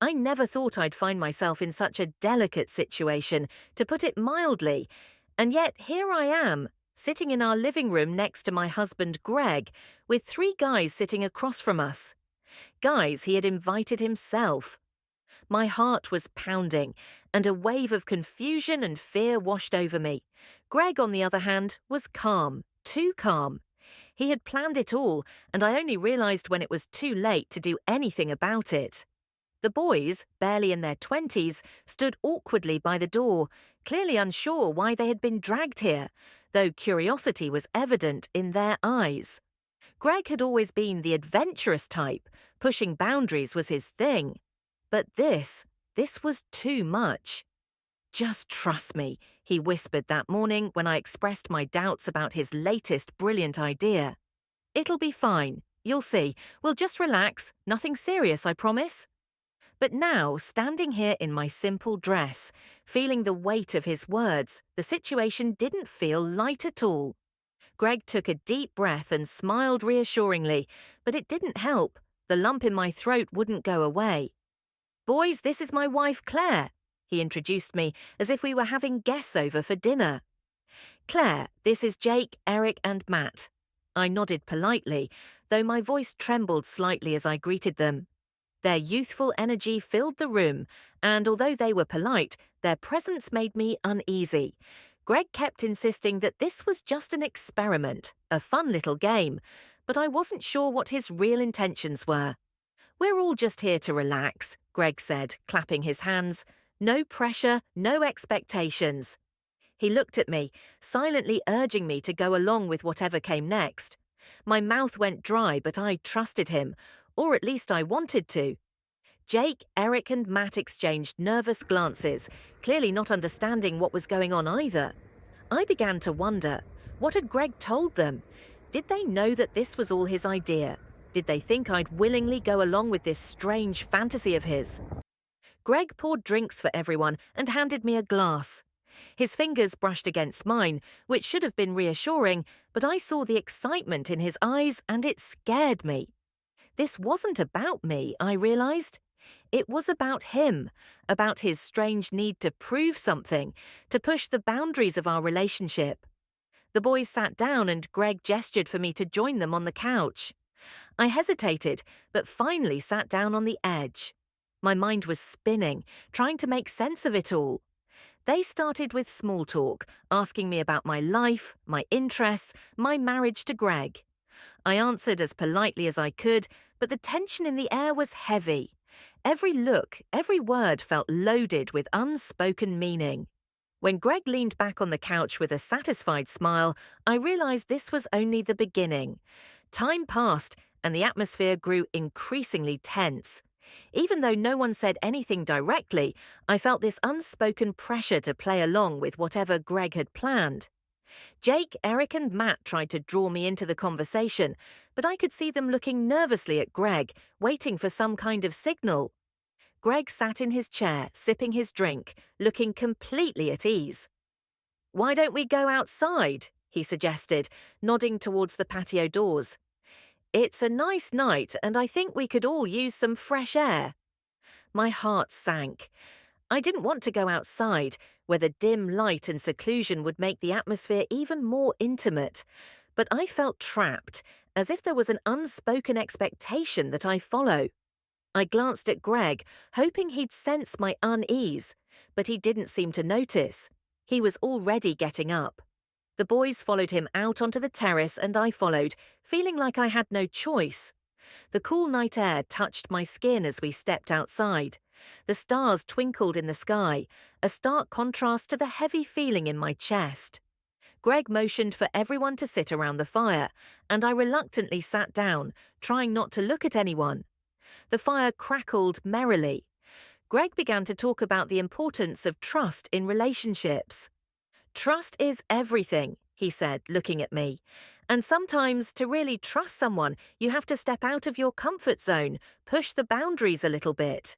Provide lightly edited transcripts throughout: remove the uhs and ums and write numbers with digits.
I never thought I'd find myself in such a delicate situation, to put it mildly, and yet here I am, sitting in our living room next to my husband Greg, with three guys sitting across from us. Guys he had invited himself. My heart was pounding, and a wave of confusion and fear washed over me. Greg, on the other hand, was calm, too calm. He had planned it all, and I only realized when it was too late to do anything about it. The boys, barely in their 20s, stood awkwardly by the door, clearly unsure why they had been dragged here, though curiosity was evident in their eyes. Greg had always been the adventurous type, pushing boundaries was his thing. But this was too much. "Just trust me," he whispered that morning when I expressed my doubts about his latest brilliant idea. "It'll be fine. You'll see. We'll just relax. Nothing serious, I promise." But now, standing here in my simple dress, feeling the weight of his words, the situation didn't feel light at all. Greg took a deep breath and smiled reassuringly, but it didn't help. The lump in my throat wouldn't go away. "Boys, this is my wife Claire," he introduced me as if we were having guests over for dinner. "Claire, this is Jake, Eric and Matt." I nodded politely, though my voice trembled slightly as I greeted them. Their youthful energy filled the room, and although they were polite, their presence made me uneasy. Greg kept insisting that this was just an experiment, a fun little game, but I wasn't sure what his real intentions were. "We're all just here to relax," Greg said, clapping his hands. "No pressure, no expectations." He looked at me, silently urging me to go along with whatever came next. My mouth went dry, but I trusted him, or at least I wanted to. Jake, Eric and Matt exchanged nervous glances, clearly not understanding what was going on either. I began to wonder, what had Greg told them? Did they know that this was all his idea? Did they think I'd willingly go along with this strange fantasy of his? Greg poured drinks for everyone and handed me a glass. His fingers brushed against mine, which should have been reassuring, but I saw the excitement in his eyes and it scared me. This wasn't about me, I realized. It was about him, about his strange need to prove something, to push the boundaries of our relationship. The boys sat down and Greg gestured for me to join them on the couch. I hesitated, but finally sat down on the edge. My mind was spinning, trying to make sense of it all. They started with small talk, asking me about my life, my interests, my marriage to Greg. I answered as politely as I could, but the tension in the air was heavy. Every look, every word felt loaded with unspoken meaning. When Greg leaned back on the couch with a satisfied smile, I realized this was only the beginning. Time passed, and the atmosphere grew increasingly tense. Even though no one said anything directly, I felt this unspoken pressure to play along with whatever Greg had planned. Jake, Eric and Matt tried to draw me into the conversation, but I could see them looking nervously at Greg, waiting for some kind of signal. Greg sat in his chair, sipping his drink, looking completely at ease. "Why don't we go outside?" he suggested, nodding towards the patio doors. "It's a nice night, and I think we could all use some fresh air." My heart sank. I didn't want to go outside, where the dim light and seclusion would make the atmosphere even more intimate, but I felt trapped, as if there was an unspoken expectation that I follow. I glanced at Greg, hoping he'd sense my unease, but he didn't seem to notice. He was already getting up. The boys followed him out onto the terrace and I followed, feeling like I had no choice. The cool night air touched my skin as we stepped outside. The stars twinkled in the sky, a stark contrast to the heavy feeling in my chest. Greg motioned for everyone to sit around the fire, and I reluctantly sat down, trying not to look at anyone. The fire crackled merrily. Greg began to talk about the importance of trust in relationships. "Trust is everything," he said, looking at me. "And sometimes, to really trust someone, you have to step out of your comfort zone, push the boundaries a little bit."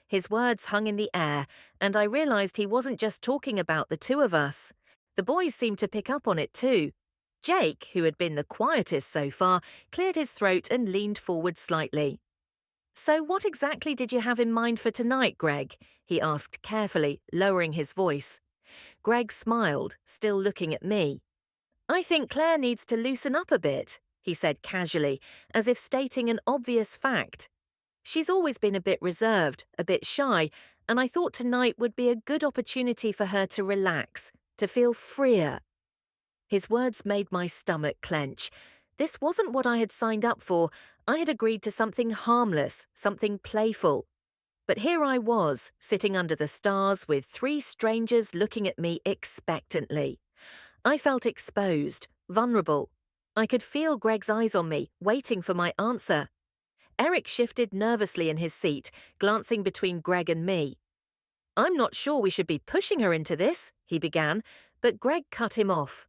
His words hung in the air, and I realized he wasn't just talking about the two of us. The boys seemed to pick up on it too. Jake, who had been the quietest so far, cleared his throat and leaned forward slightly. So, what exactly did you have in mind for tonight, Greg? He asked carefully, lowering his voice. Greg smiled, still looking at me. I think Claire needs to loosen up a bit, he said casually, as if stating an obvious fact. She's always been a bit reserved, a bit shy, and I thought tonight would be a good opportunity for her to relax, to feel freer. His words made my stomach clench. This wasn't what I had signed up for. I had agreed to something harmless, something playful. But here I was, sitting under the stars with three strangers looking at me expectantly. I felt exposed, vulnerable. I could feel Greg's eyes on me, waiting for my answer. Eric shifted nervously in his seat, glancing between Greg and me. I'm not sure we should be pushing her into this, he began, but Greg cut him off.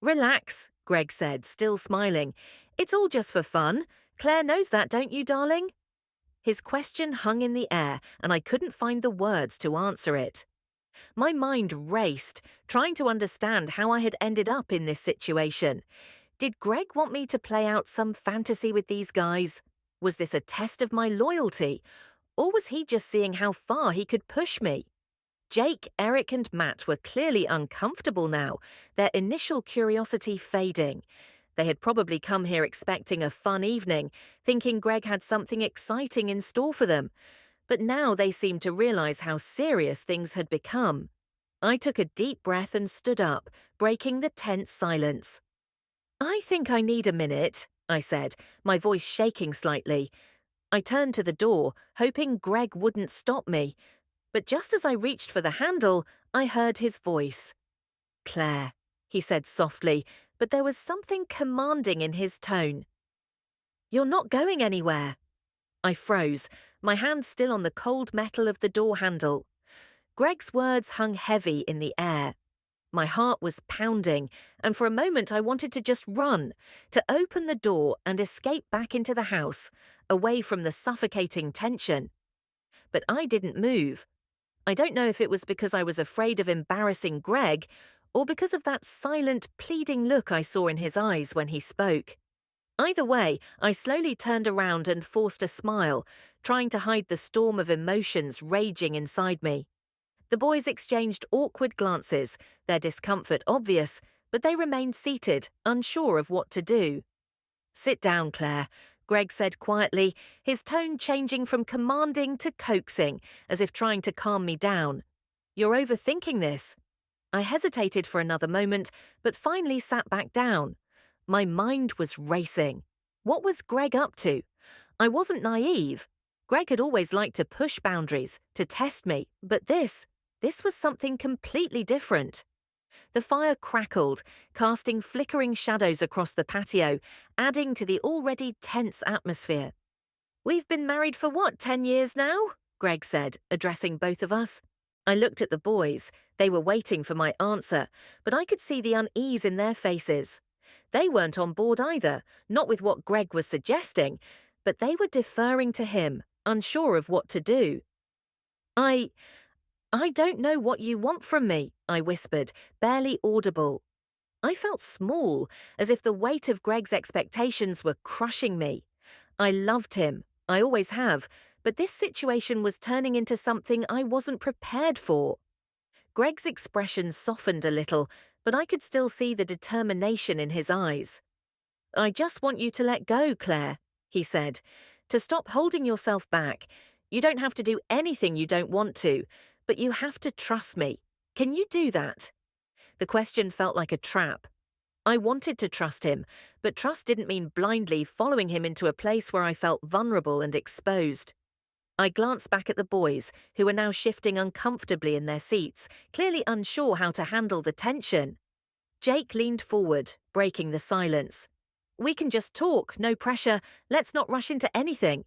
Relax, Greg said, still smiling. It's all just for fun. Claire knows that, don't you, darling? His question hung in the air, and I couldn't find the words to answer it. My mind raced, trying to understand how I had ended up in this situation. Did Greg want me to play out some fantasy with these guys? Was this a test of my loyalty? Or was he just seeing how far he could push me? Jake, Eric, and Matt were clearly uncomfortable now, their initial curiosity fading. They had probably come here expecting a fun evening, thinking Greg had something exciting in store for them. But now they seemed to realize how serious things had become. I took a deep breath and stood up, breaking the tense silence. I think I need a minute, I said, my voice shaking slightly. I turned to the door, hoping Greg wouldn't stop me. But just as I reached for the handle, I heard his voice. Claire, he said softly, but there was something commanding in his tone. You're not going anywhere. I froze, my hand still on the cold metal of the door handle. Greg's words hung heavy in the air. My heart was pounding, and for a moment I wanted to just run, to open the door and escape back into the house, away from the suffocating tension. But I didn't move. I don't know if it was because I was afraid of embarrassing Greg, or because of that silent, pleading look I saw in his eyes when he spoke. Either way, I slowly turned around and forced a smile, trying to hide the storm of emotions raging inside me. The boys exchanged awkward glances, their discomfort obvious, but they remained seated, unsure of what to do. Sit down, Claire, Greg said quietly, his tone changing from commanding to coaxing, as if trying to calm me down. You're overthinking this. I hesitated for another moment, but finally sat back down. My mind was racing. What was Greg up to? I wasn't naive. Greg had always liked to push boundaries, to test me, but this was something completely different. The fire crackled, casting flickering shadows across the patio, adding to the already tense atmosphere. We've been married for 10 years now? Greg said, addressing both of us. I looked at the boys. They were waiting for my answer, but I could see the unease in their faces. They weren't on board either, not with what Greg was suggesting, but they were deferring to him, unsure of what to do. I don't know what you want from me, I whispered, barely audible. I felt small, as if the weight of Greg's expectations were crushing me. I loved him, I always have, but this situation was turning into something I wasn't prepared for. Greg's expression softened a little, but I could still see the determination in his eyes. I just want you to let go, Claire, he said, to stop holding yourself back. You don't have to do anything you don't want to, but you have to trust me. Can you do that? The question felt like a trap. I wanted to trust him, but trust didn't mean blindly following him into a place where I felt vulnerable and exposed. I glanced back at the boys, who were now shifting uncomfortably in their seats, clearly unsure how to handle the tension. Jake leaned forward, breaking the silence. We can just talk, no pressure, let's not rush into anything.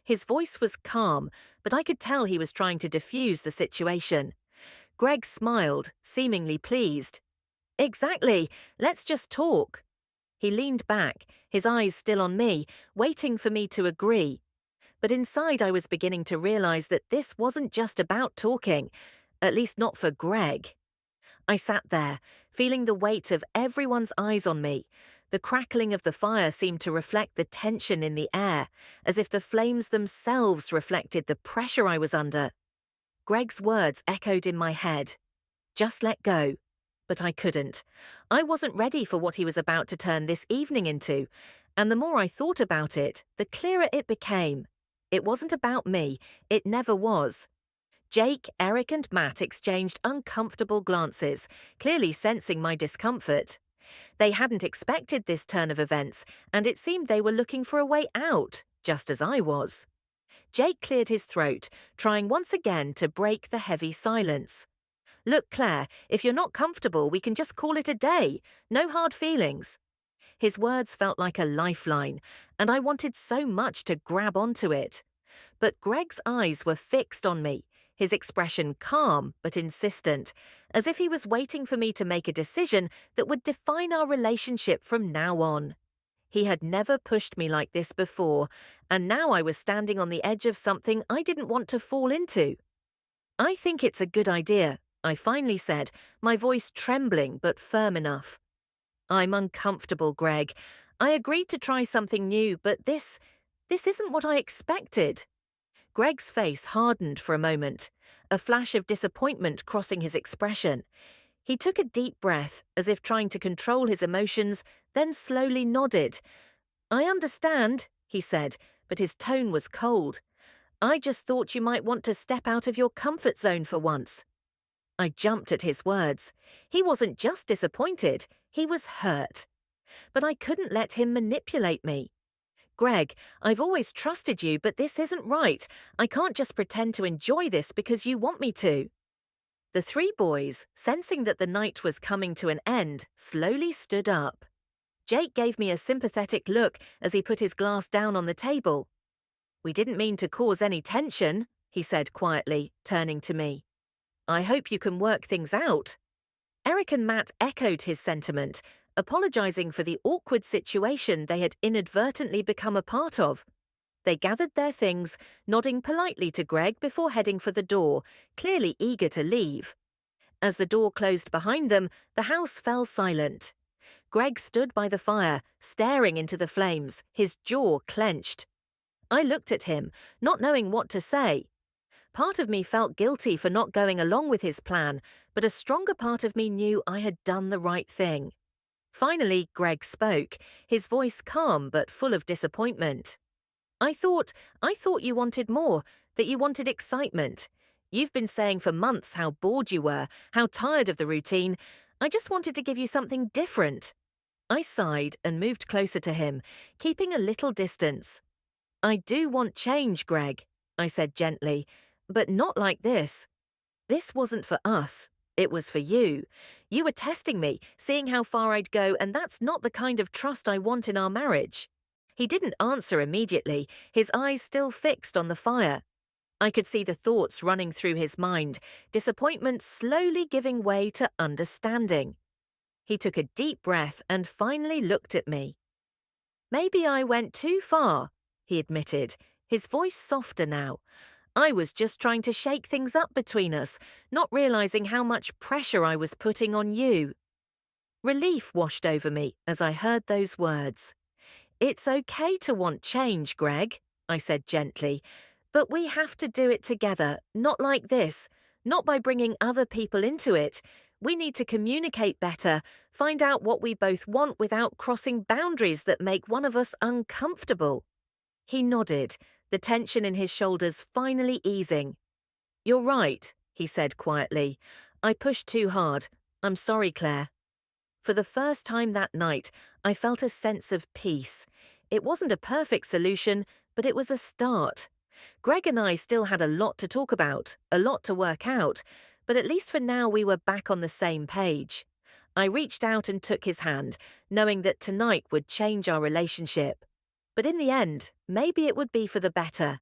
His voice was calm, but I could tell he was trying to diffuse the situation. Greg smiled, seemingly pleased. Exactly, let's just talk. He leaned back, his eyes still on me, waiting for me to agree. But inside I was beginning to realize that this wasn't just about talking, at least not for Greg. I sat there, feeling the weight of everyone's eyes on me, The crackling of the fire seemed to reflect the tension in the air, as if the flames themselves reflected the pressure I was under. Greg's words echoed in my head. Just let go. But I couldn't. I wasn't ready for what he was about to turn this evening into, and the more I thought about it, the clearer it became. It wasn't about me. It never was. Jake, Eric, and Matt exchanged uncomfortable glances, clearly sensing my discomfort. They hadn't expected this turn of events, and it seemed they were looking for a way out, just as I was. Jake cleared his throat, trying once again to break the heavy silence. Look, Claire, if you're not comfortable, we can just call it a day. No hard feelings. His words felt like a lifeline, and I wanted so much to grab onto it. But Greg's eyes were fixed on me, his expression calm but insistent, as if he was waiting for me to make a decision that would define our relationship from now on. He had never pushed me like this before, and now I was standing on the edge of something I didn't want to fall into. I think it's a good idea, I finally said, my voice trembling but firm enough. I'm uncomfortable, Greg. I agreed to try something new, but this isn't what I expected. Greg's face hardened for a moment, a flash of disappointment crossing his expression. He took a deep breath, as if trying to control his emotions, then slowly nodded. I understand, he said, but his tone was cold. I just thought you might want to step out of your comfort zone for once. I jumped at his words. He wasn't just disappointed, he was hurt. But I couldn't let him manipulate me. Greg, I've always trusted you, but this isn't right. I can't just pretend to enjoy this because you want me to. The three boys, sensing that the night was coming to an end, slowly stood up. Jake gave me a sympathetic look as he put his glass down on the table. We didn't mean to cause any tension, he said quietly, turning to me. I hope you can work things out. Eric and Matt echoed his sentiment, apologizing for the awkward situation they had inadvertently become a part of. They gathered their things, nodding politely to Greg before heading for the door, clearly eager to leave. As the door closed behind them, the house fell silent. Greg stood by the fire, staring into the flames, his jaw clenched. I looked at him, not knowing what to say. Part of me felt guilty for not going along with his plan, but a stronger part of me knew I had done the right thing. Finally, Greg spoke, his voice calm but full of disappointment. I thought you wanted more, that you wanted excitement. You've been saying for months how bored you were, how tired of the routine. I just wanted to give you something different. I sighed and moved closer to him, keeping a little distance. I do want change, Greg, I said gently, but not like this. This wasn't for us. It was for you. You were testing me, seeing how far I'd go, and that's not the kind of trust I want in our marriage. He didn't answer immediately, his eyes still fixed on the fire. I could see the thoughts running through his mind, disappointment slowly giving way to understanding. He took a deep breath and finally looked at me. Maybe I went too far, he admitted, his voice softer now. I was just trying to shake things up between us, not realizing how much pressure I was putting on you. Relief washed over me as I heard those words. It's okay to want change, Greg, I said gently, but we have to do it together, not like this, not by bringing other people into it. We need to communicate better, find out what we both want without crossing boundaries that make one of us uncomfortable. He nodded, the tension in his shoulders finally easing. You're right, he said quietly. I pushed too hard. I'm sorry, Claire. For the first time that night, I felt a sense of peace. It wasn't a perfect solution, but it was a start. Greg and I still had a lot to talk about, a lot to work out, but at least for now we were back on the same page. I reached out and took his hand, knowing that tonight would change our relationship. But in the end, maybe it would be for the better.